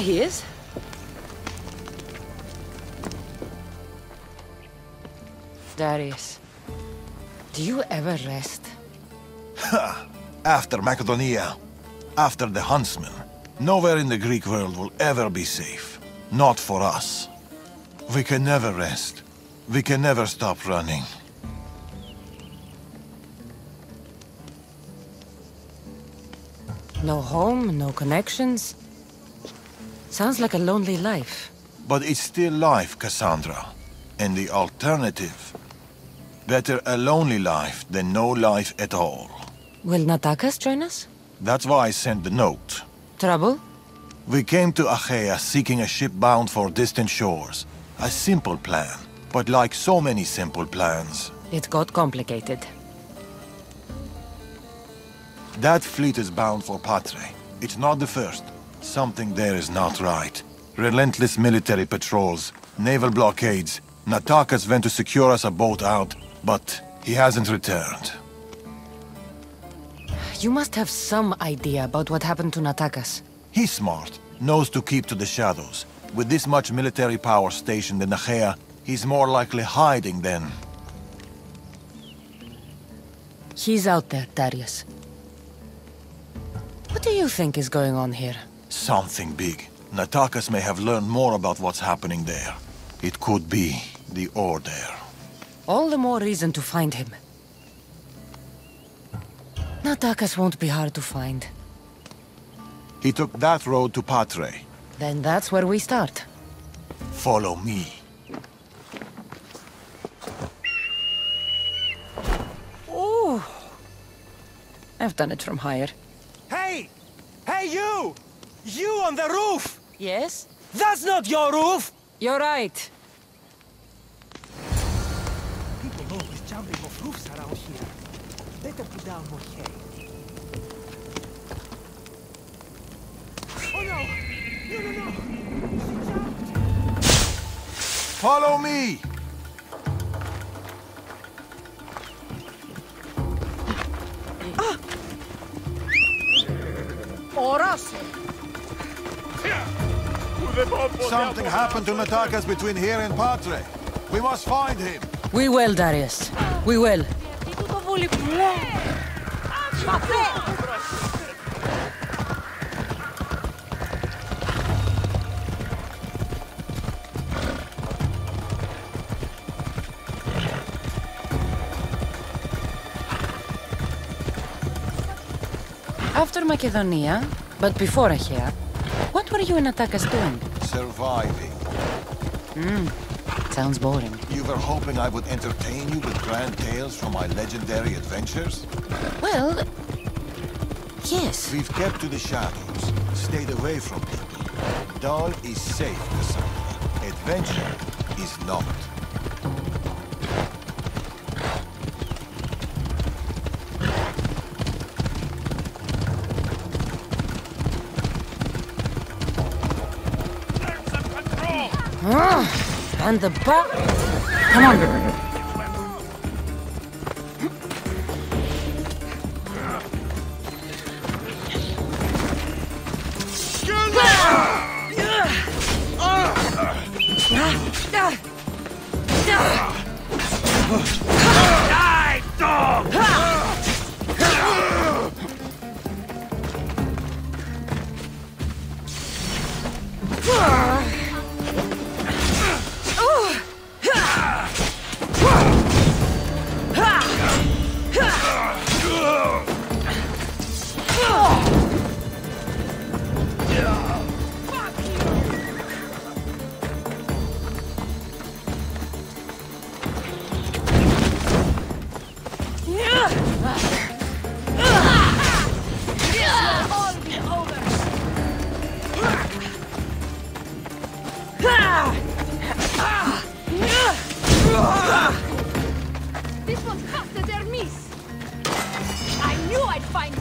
There he is. Darius, do you ever rest? After Macedonia, after the Huntsman, nowhere in the Greek world will ever be safe. Not for us. We can never rest. We can never stop running. No home, no connections. Sounds like a lonely life. But it's still life, Kassandra. And the alternative? Better a lonely life than no life at all. Will Natakas join us? That's why I sent the note. Trouble? We came to Achaea seeking a ship bound for distant shores. A simple plan, but like so many simple plans... It got complicated. That fleet is bound for Patre. It's not the first. Something there is not right. Relentless military patrols, naval blockades. Natakas went to secure us a boat out, but he hasn't returned. You must have some idea about what happened to Natakas. He's smart, knows to keep to the shadows. With this much military power stationed in Achaea, he's more likely hiding than... He's out there, Darius. What do you think is going on here? Something big. Natakas may have learned more about what's happening there. It could be the Order. All the more reason to find him. Natakas won't be hard to find. He took that road to Patre. Then that's where we start. Follow me. Ooh. I've done it from higher. Hey! Hey, you! You on the roof! Yes? That's not your roof! You're right. People always jumping off roofs around here. Better put down more hay. Oh no! No, no, no! She jumped! Follow me! Something happened to Natakas between here and Patre. We must find him. We will, Darius. We will. After Macedonia, but before Achaea, what were you and Natakas doing? Surviving. Sounds boring. You were hoping I would entertain you with grand tales from my legendary adventures? Well, yes. We've kept to the shadows, stayed away from people. Dahl is safe, Kassandra. Adventure is not. And the back. Come on. Die, dog! This one's faster than me. I knew I'd find you.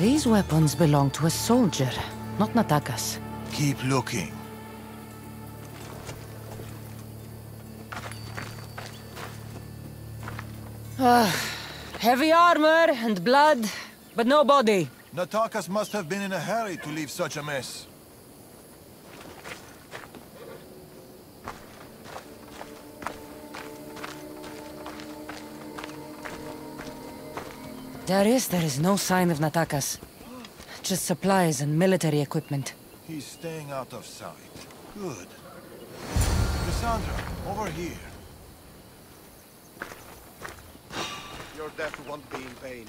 These weapons belong to a soldier, not Natakas. Keep looking. Heavy armor and blood, but no body. Natakas must have been in a hurry to leave such a mess. There is no sign of Natakas. Just supplies and military equipment. He's staying out of sight. Good. Kassandra, over here. Your death won't be in vain.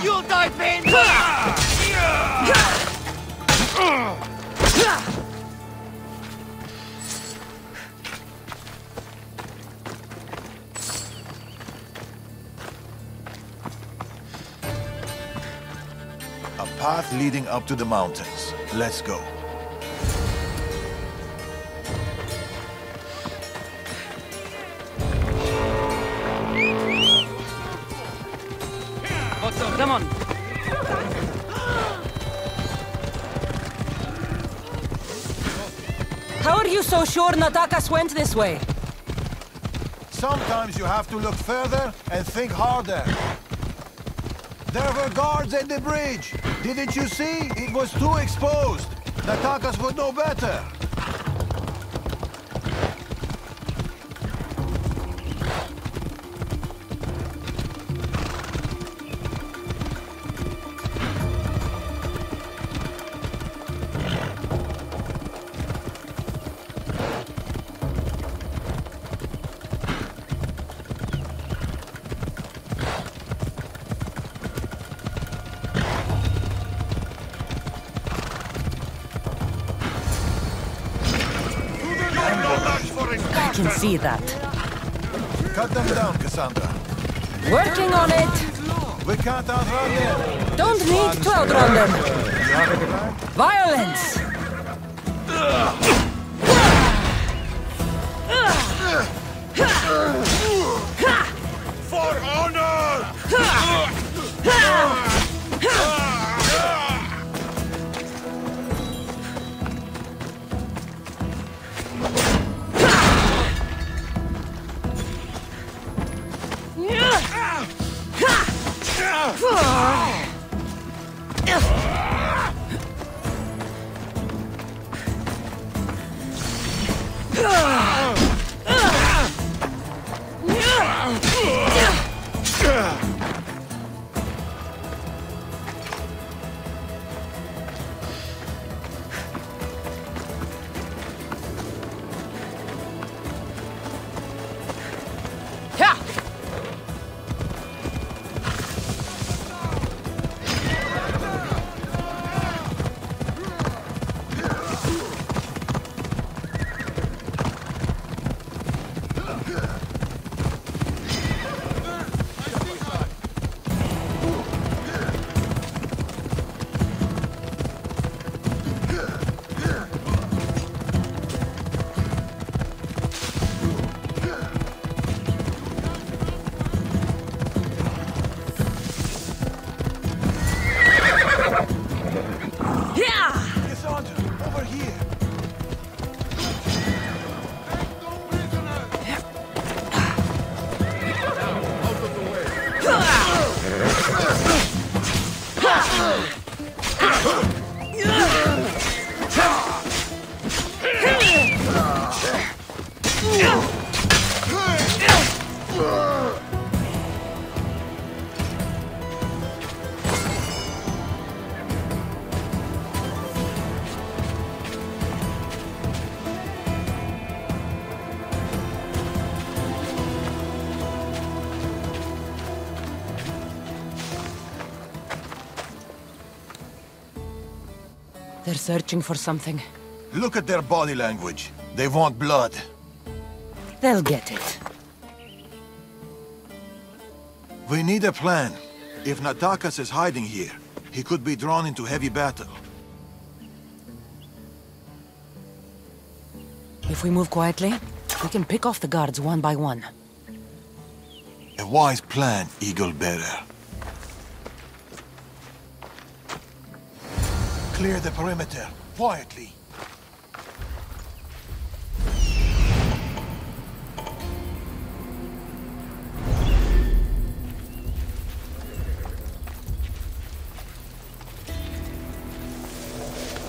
You'll die painful! A path leading up to the mountains. Let's go. Come on. How are you so sure Natakas went this way? Sometimes you have to look further and think harder. There were guards at the bridge. Didn't you see? It was too exposed. Natakas would know better. I can see that. Cut them down, Kassandra. Working on it. We can't outrun them. Don't need to outrun them. You have a plan? Violence. For honor! They're searching for something. Look at their body language. They want blood. They'll get it. We need a plan. If Natakas is hiding here, he could be drawn into heavy battle. If we move quietly, we can pick off the guards one by one. A wise plan, Eagle Bearer. Clear the perimeter, quietly.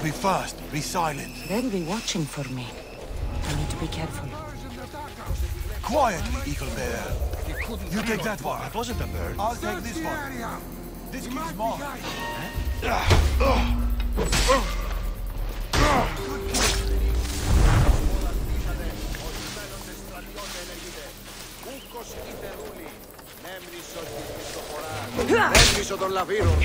Be fast, be silent. They'll be watching for me. I need to be careful. Quietly, Eagle Bearer. You take that one. That wasn't a bird. I'll take this one. This kid's mine. Έμνησο τον λαβύρο.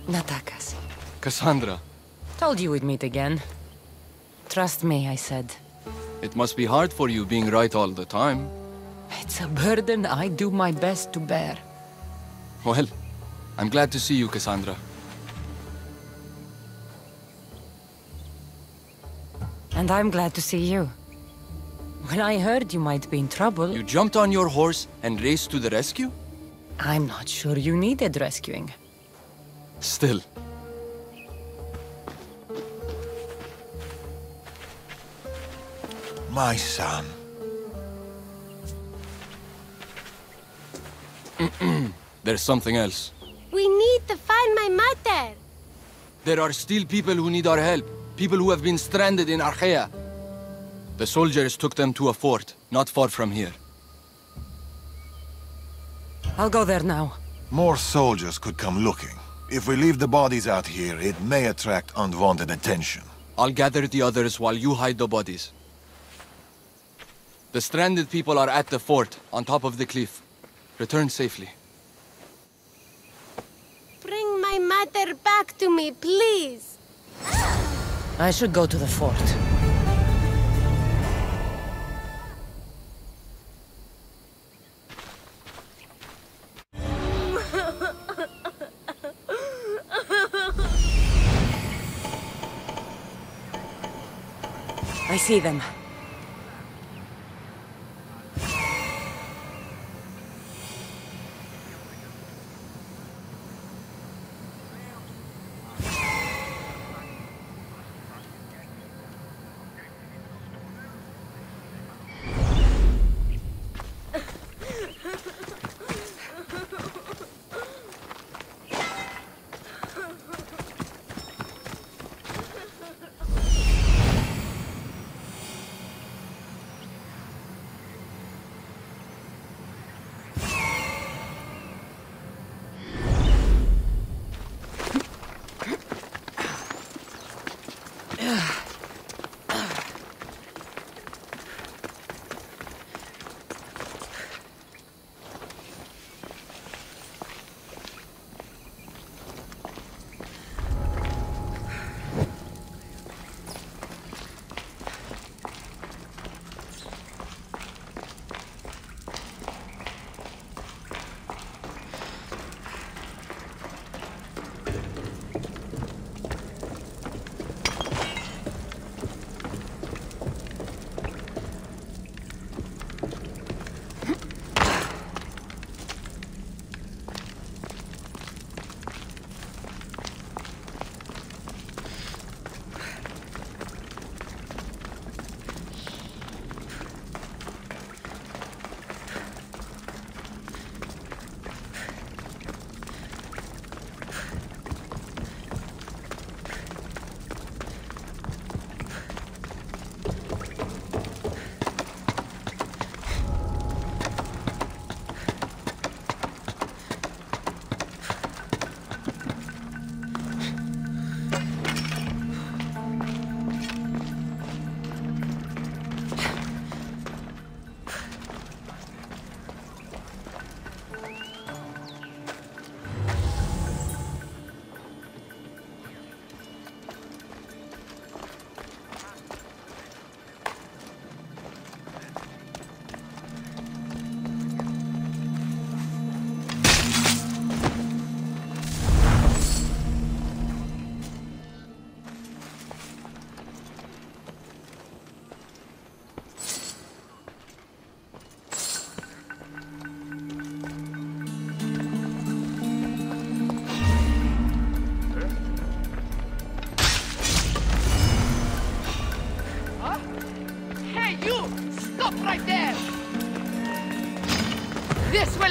Natakas. Kassandra, Told you we'd meet again. Trust me, I said. it must be hard for you being right all the time. It's a burden I do my best to bear. Well, I'm glad to see you, Kassandra. And I'm glad to see you. When I heard you might be in trouble, You jumped on your horse and raced to the rescue? I'm not sure you needed rescuing. Still. My son. There's something else. We need to find my mother. There are still people who need our help. People who have been stranded in Archaea. The soldiers took them to a fort, not far from here. I'll go there now. More soldiers could come looking. If we leave the bodies out here, it may attract unwanted attention. I'll gather the others while you hide the bodies. The stranded people are at the fort, on top of the cliff. Return safely. Bring my mother back to me, please. I should go to the fort. I see them.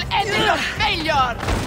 will end in your failure!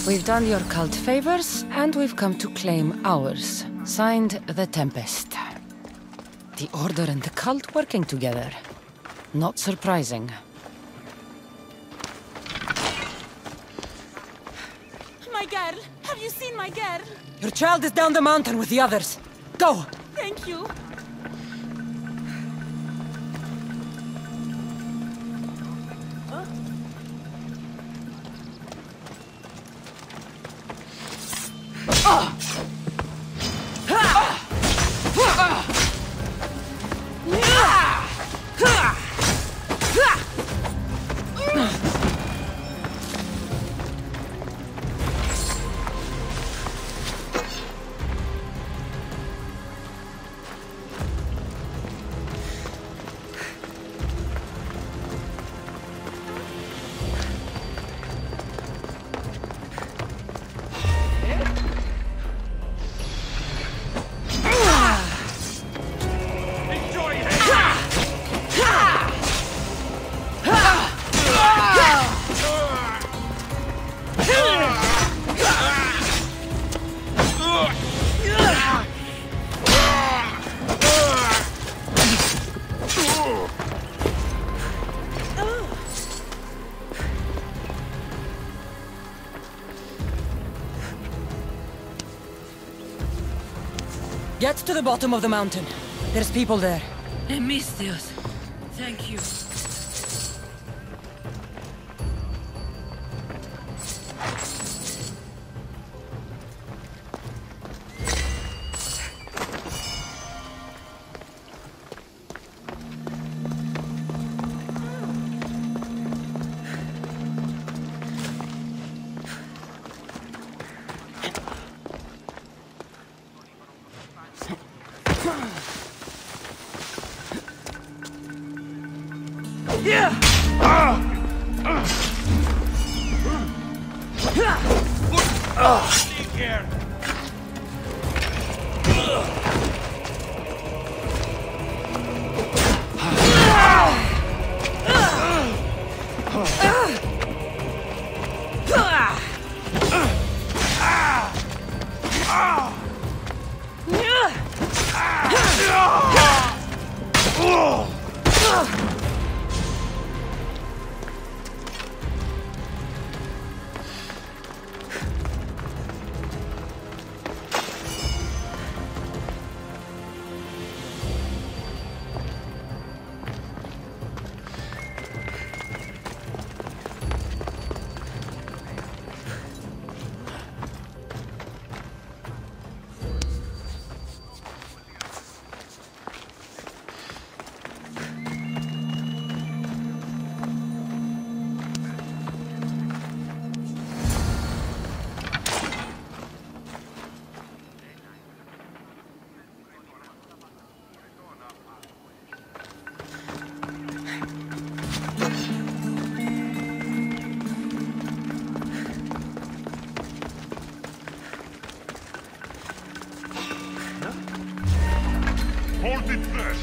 We've done your cult favors, and we've come to claim ours. Signed, The Tempest. The Order and the cult working together. Not surprising. My girl! Have you seen my girl? Your child is down the mountain with the others. Go! Thank you. Get to the bottom of the mountain. There's people there. Emistios. Thank you. Hold it fast!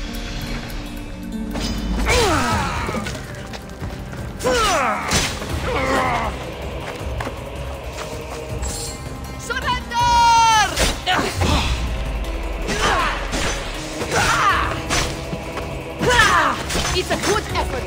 Surrender! It's a good effort.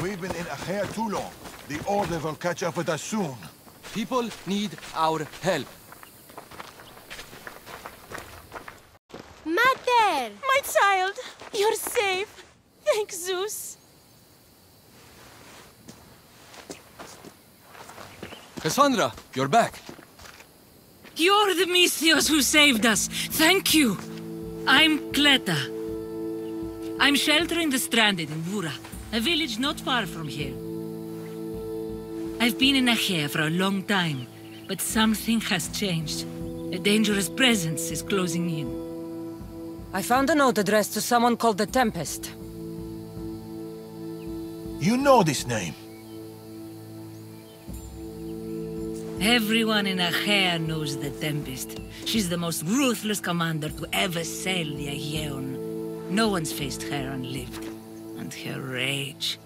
We've been in Achaia too long. The Order will catch up with us soon. People need our help. Mater! My child! You're safe! Thank Zeus! Kassandra, you're back. You're the Misthios who saved us! Thank you! I'm Kleta. I'm sheltering the stranded in Vura, a village not far from here. I've been in Achaia for a long time, but something has changed. A dangerous presence is closing in. I found a note addressed to someone called the Tempest. You know this name. Everyone in Achaia knows the Tempest. She's the most ruthless commander to ever sail the Aegean. No one's faced her unlived. And her rage.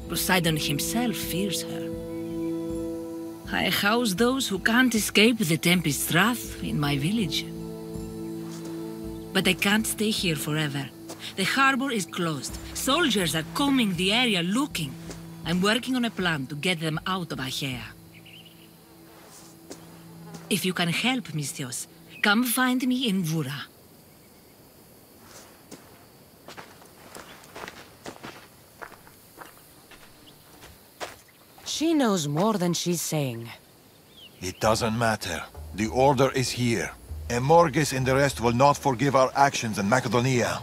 Poseidon himself fears her. I house those who can't escape the Tempest's wrath in my village. But I can't stay here forever. The harbor is closed. Soldiers are combing the area looking. I'm working on a plan to get them out of Achaia. If you can help, Misthios, come find me in Vura. She knows more than she's saying. It doesn't matter. The Order is here. Amorges and the rest will not forgive our actions in Macedonia.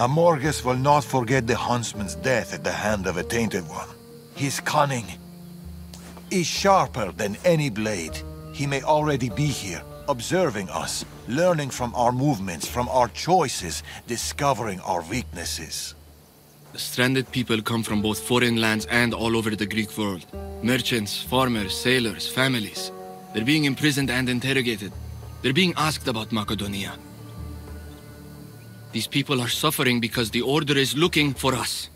Amorges will not forget the huntsman's death at the hand of a tainted one. His cunning is sharper than any blade. He may already be here, observing us, learning from our movements, from our choices, discovering our weaknesses. The stranded people come from both foreign lands and all over the Greek world. Merchants, farmers, sailors, families. They're being imprisoned and interrogated. They're being asked about Macedonia. These people are suffering because the Order is looking for us.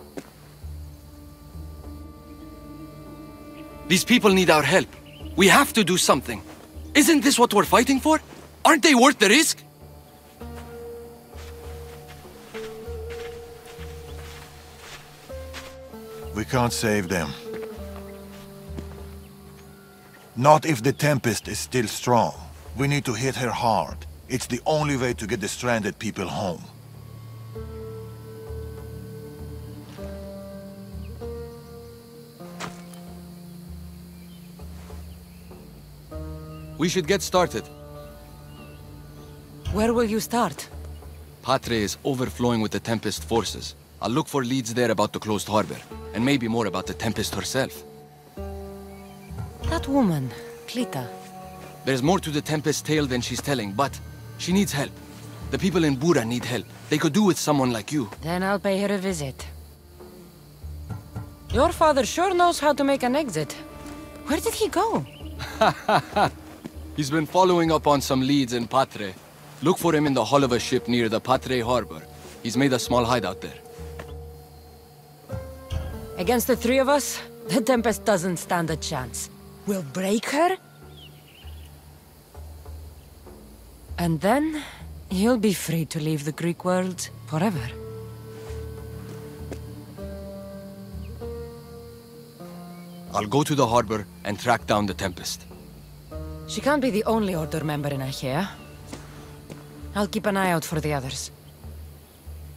These people need our help. We have to do something. Isn't this what we're fighting for? Aren't they worth the risk? We can't save them. Not if the Tempest is still strong. We need to hit her hard. It's the only way to get the stranded people home. We should get started. Where will you start? Patre is overflowing with the Tempest forces. I'll look for leads there about the closed harbor, and maybe more about the Tempest herself. That woman, Kleta. There's more to the Tempest's tale than she's telling, but she needs help. The people in Bura need help. They could do with someone like you. Then I'll pay her a visit. Your father sure knows how to make an exit. Where did he go? He's been following up on some leads in Patre. Look for him in the hull of a ship near the Patre harbor. He's made a small hideout there. Against the three of us, the Tempest doesn't stand a chance. We'll break her, and then you'll be free to leave the Greek world forever. I'll go to the harbor and track down the Tempest. She can't be the only Order member in Achaia. I'll keep an eye out for the others.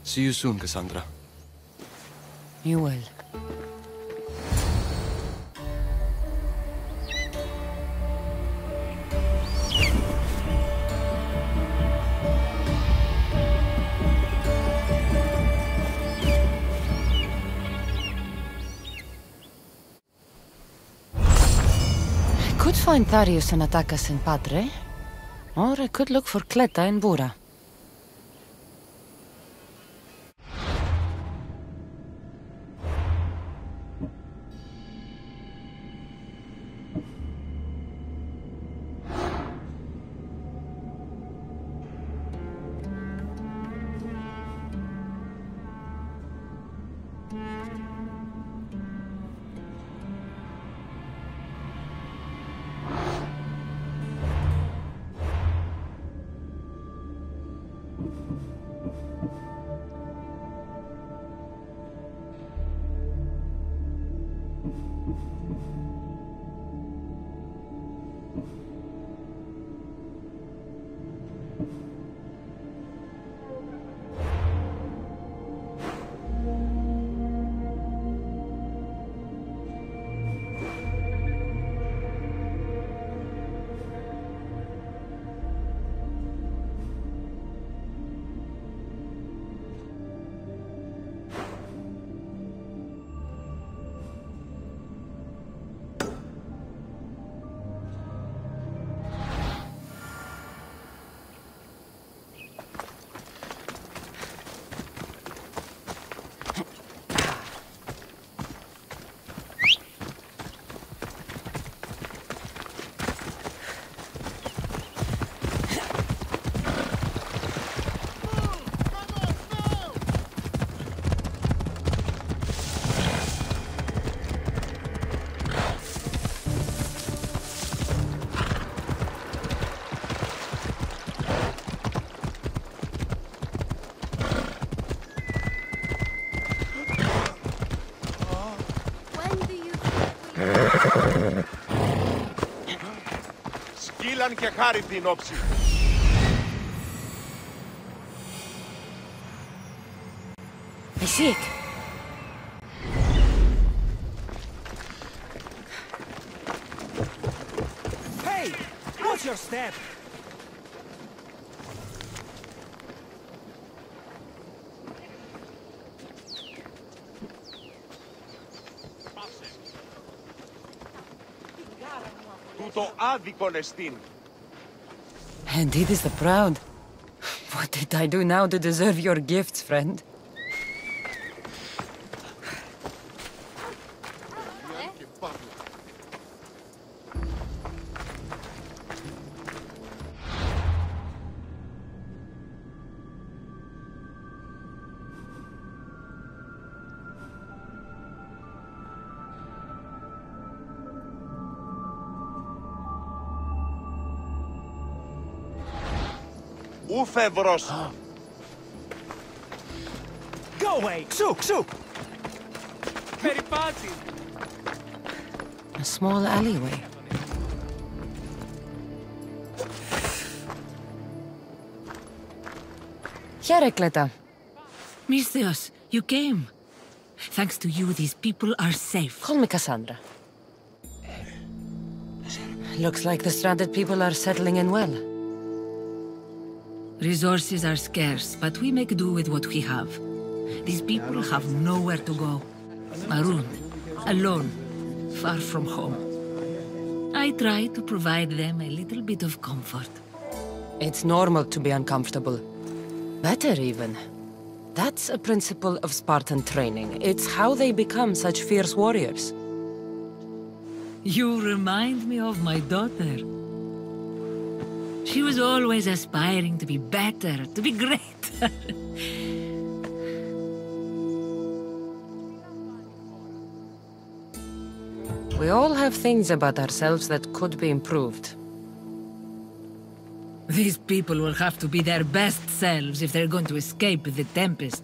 See you soon, Kassandra. You will. I could find Tharius and attack us in Patre, or I could look for Kleta in Bura. Σκύλαν και χάρη την όψη. I see it. Hey! Watch your step! Τούτο άδικον εστίν. Indeed is the proud. What did I do now to deserve your gifts, friend? Ουφευρός. Go away! Ξου, ξου! Περιπάτει! A small alleyway. Χαίρεκλετα. Misthios, you came. Thanks to you, these people are safe. Call me Kassandra. Looks like the stranded people are settling in well. Resources are scarce, but we make do with what we have. These people have nowhere to go. Marooned, alone, far from home. I try to provide them a little bit of comfort. It's normal to be uncomfortable. Better even. That's a principle of Spartan training. It's how they become such fierce warriors. You remind me of my daughter. She was always aspiring to be better, to be great. We all have things about ourselves that could be improved. These people will have to be their best selves if they're going to escape the Tempest.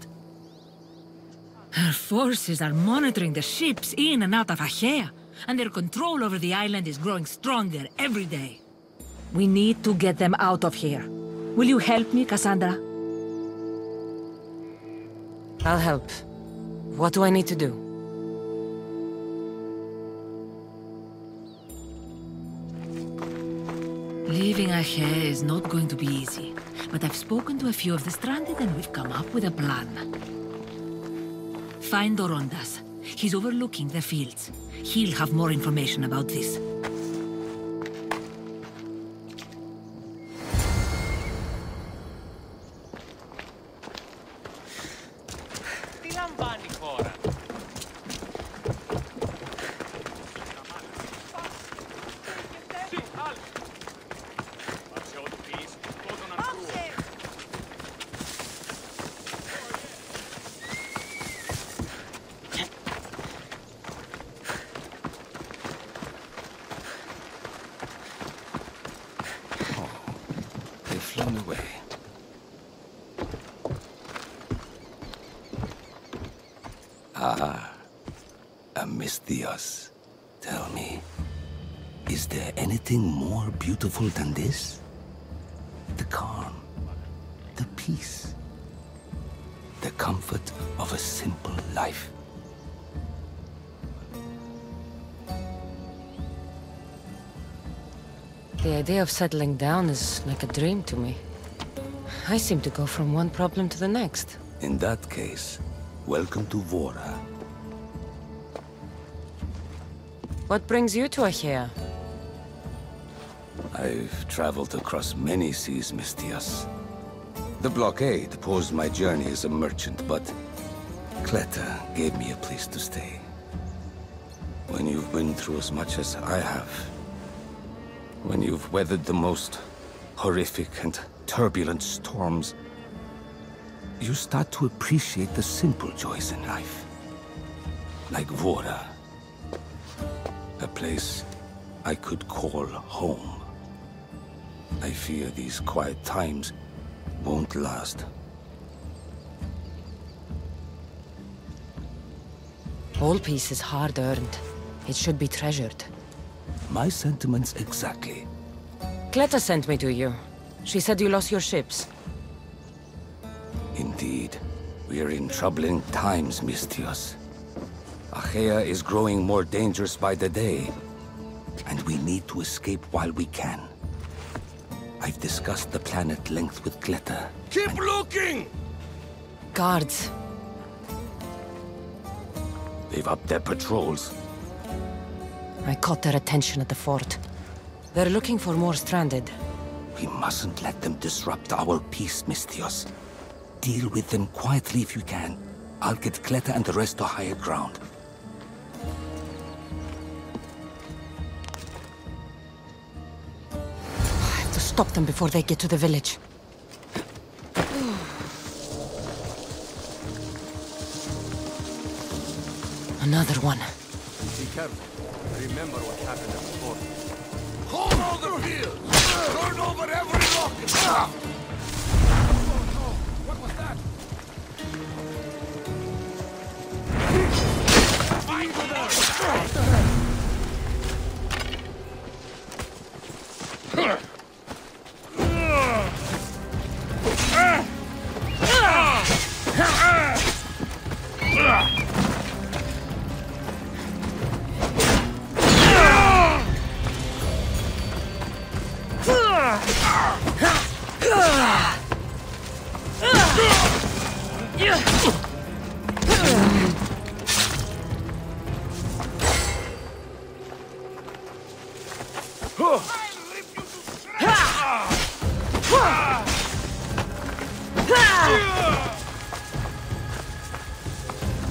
Her forces are monitoring the ships in and out of Achaea, and their control over the island is growing stronger every day. We need to get them out of here. Will you help me, Kassandra? I'll help. What do I need to do? Leaving Achaea is not going to be easy, but I've spoken to a few of the stranded and we've come up with a plan. Find Dorondas. He's overlooking the fields. He'll have more information about this. Τι λαμβάνει η χώρα? They've flown away. Amisthios, tell me, is there anything more beautiful than this? The calm, the peace, the comfort of a simple life. The idea of settling down is like a dream to me. I seem to go from one problem to the next. In that case, welcome to Vora. What brings you to Achaea? I've traveled across many seas, Misthios. The blockade posed my journey as a merchant, but Cleta gave me a place to stay. When you've been through as much as I have, when you've weathered the most horrific and turbulent storms, you start to appreciate the simple joys in life. Like Vora. A place I could call home. I fear these quiet times won't last. All peace is hard-earned. It should be treasured. My sentiments exactly. Cleta sent me to you. She said you lost your ships. Indeed. We are in troubling times, Misthios. Achaea is growing more dangerous by the day, and we need to escape while we can. I've discussed the plan at length with Cleta. Keep looking! Guards. They've upped their patrols. I caught their attention at the fort. They're looking for more stranded. We mustn't let them disrupt our peace, Misthios. Deal with them quietly if you can. I'll get Cleta and the rest to higher ground. I have to stop them before they get to the village. Another one. Be careful. Remember what happened at the fort. Hold all the fields! Turn over every rocket! What was that?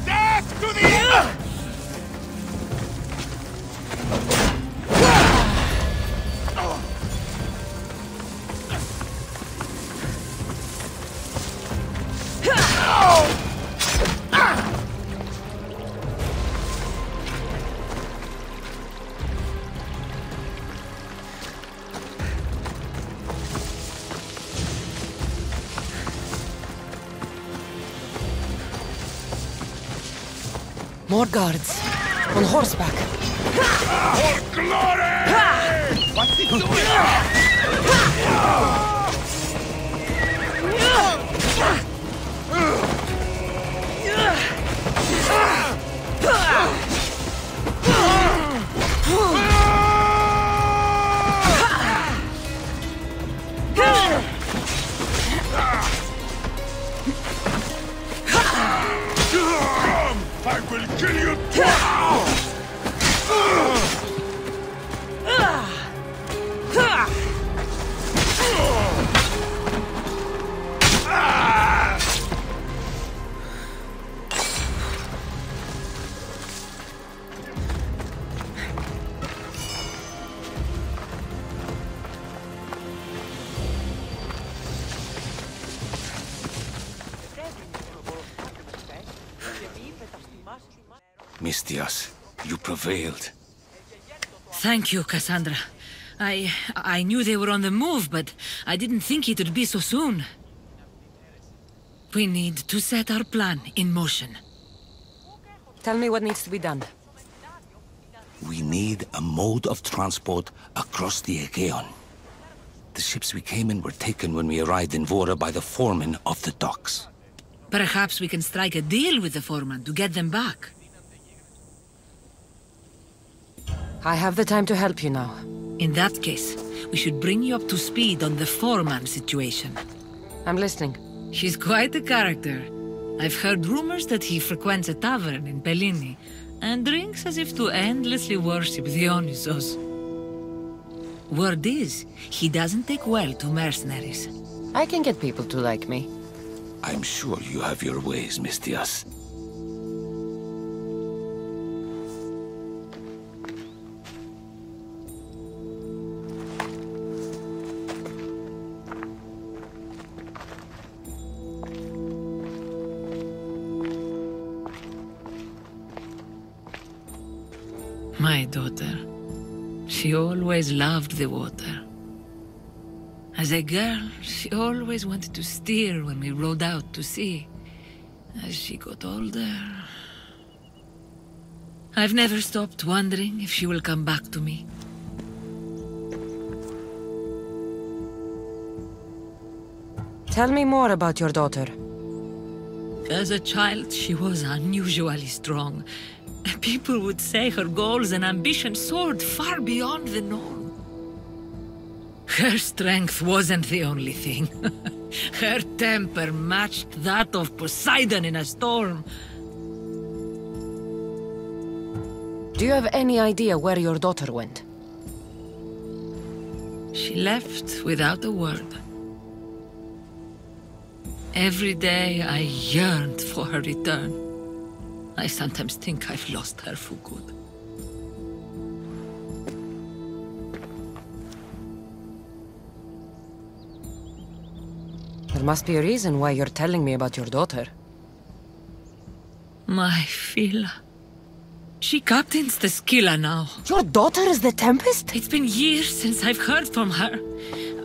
Death to the end! More guards. On horseback. For glory! What's he doing? I will kill you twice! Misthios, you prevailed. Thank you, Kassandra. I knew they were on the move, but I didn't think it would be so soon. We need to set our plan in motion. Tell me what needs to be done. We need a mode of transport across the Aegean. The ships we came in were taken when we arrived in Vora by the foreman of the docks. Perhaps we can strike a deal with the foreman to get them back. I have the time to help you now. In that case, we should bring you up to speed on the foreman situation. I'm listening. She's quite a character. I've heard rumors that he frequents a tavern in Bellini and drinks as if to endlessly worship Dionysos. Word is, he doesn't take well to mercenaries. I can get people to like me. I'm sure you have your ways, Mistias. My daughter. She always loved the water. As a girl, she always wanted to steer when we rowed out to sea. As she got older... I've never stopped wondering if she will come back to me. Tell me more about your daughter. As a child, she was unusually strong. People would say her goals and ambitions soared far beyond the norm. Her strength wasn't the only thing. Her temper matched that of Poseidon in a storm. Do you have any idea where your daughter went? She left without a word. Every day I yearned for her return. I sometimes think I've lost her for good. There must be a reason why you're telling me about your daughter. My Fila. She captains the Scylla now. Your daughter is the Tempest? It's been years since I've heard from her.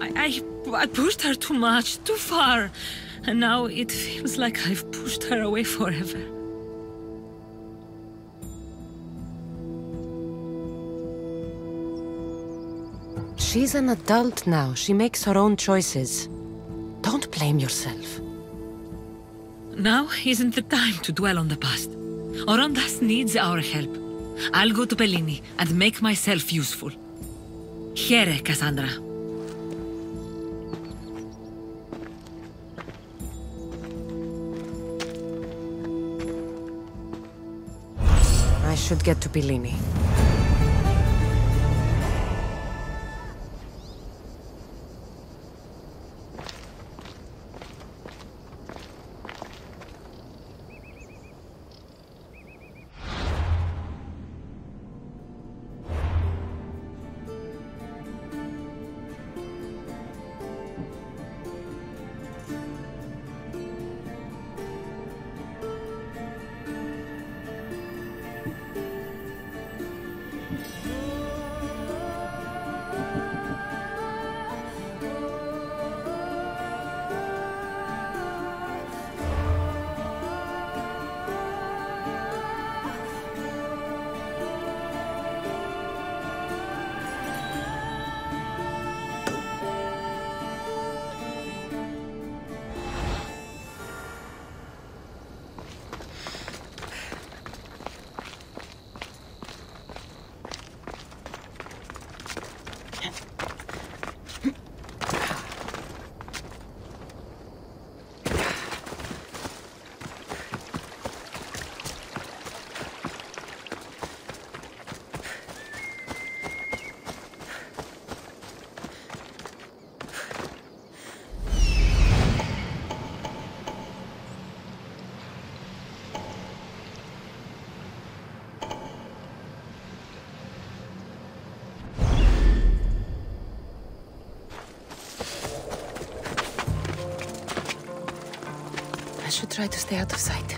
I pushed her too much, too far. And now it feels like I've pushed her away forever. She's an adult now. She makes her own choices. Don't blame yourself. Now isn't the time to dwell on the past. Orondas needs our help. I'll go to Bellini and make myself useful. Here, Kassandra. I should get to Bellini. I should try to stay out of sight.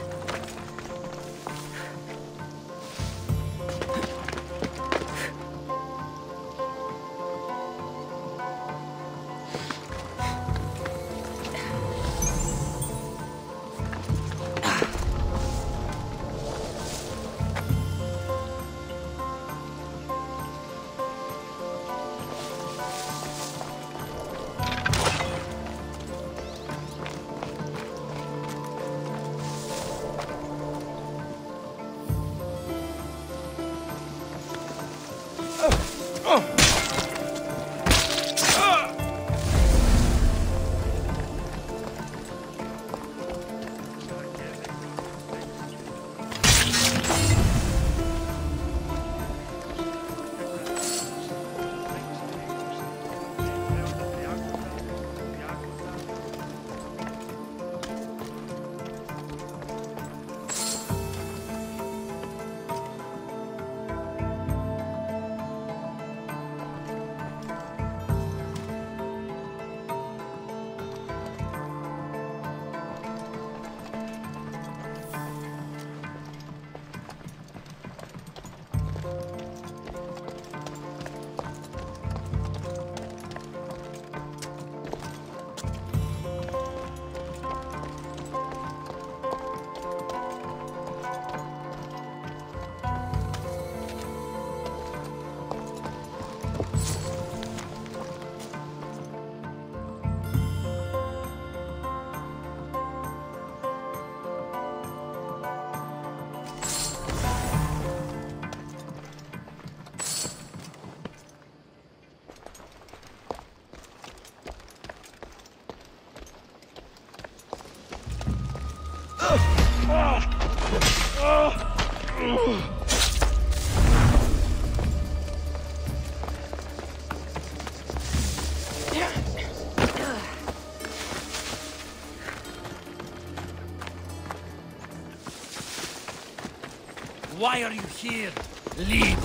Why are you here? Leave!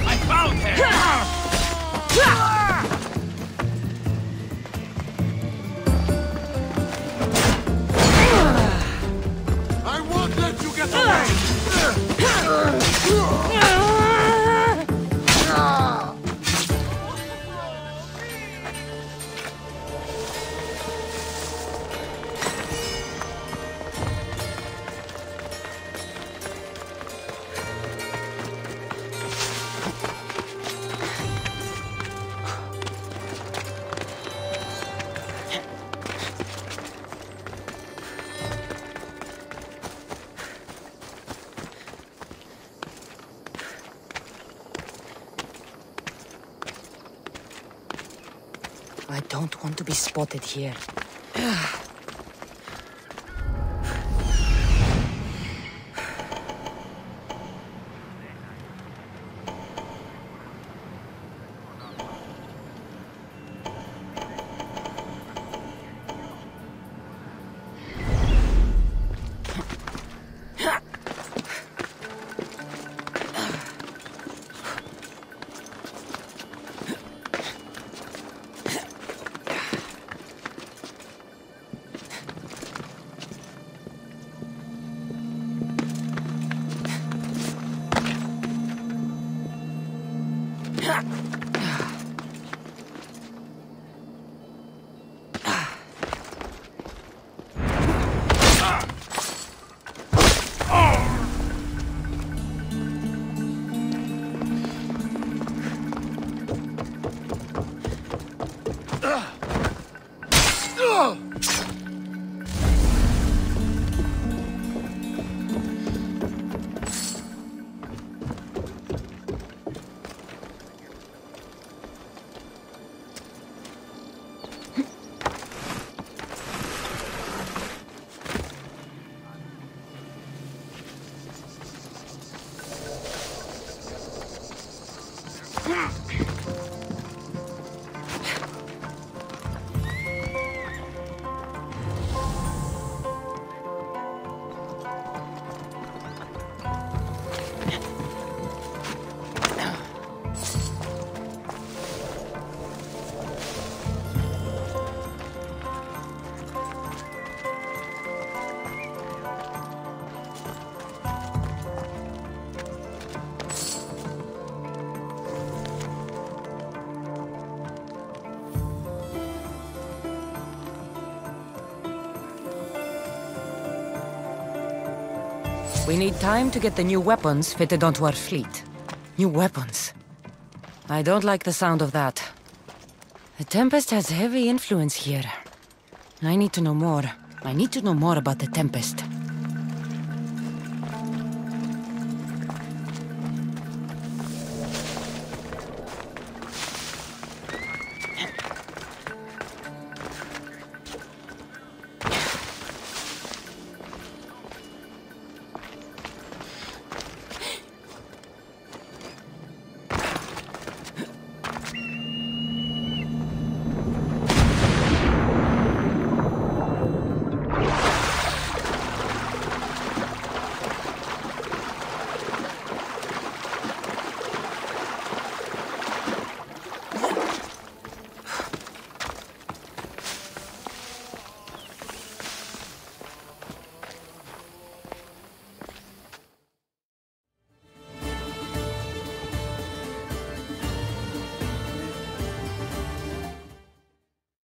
I found her! I won't let you get away! I don't want to be spotted here. We need time to get the new weapons fitted onto our fleet. New weapons. I don't like the sound of that. The Tempest has heavy influence here. I need to know more. I need to know more about the Tempest.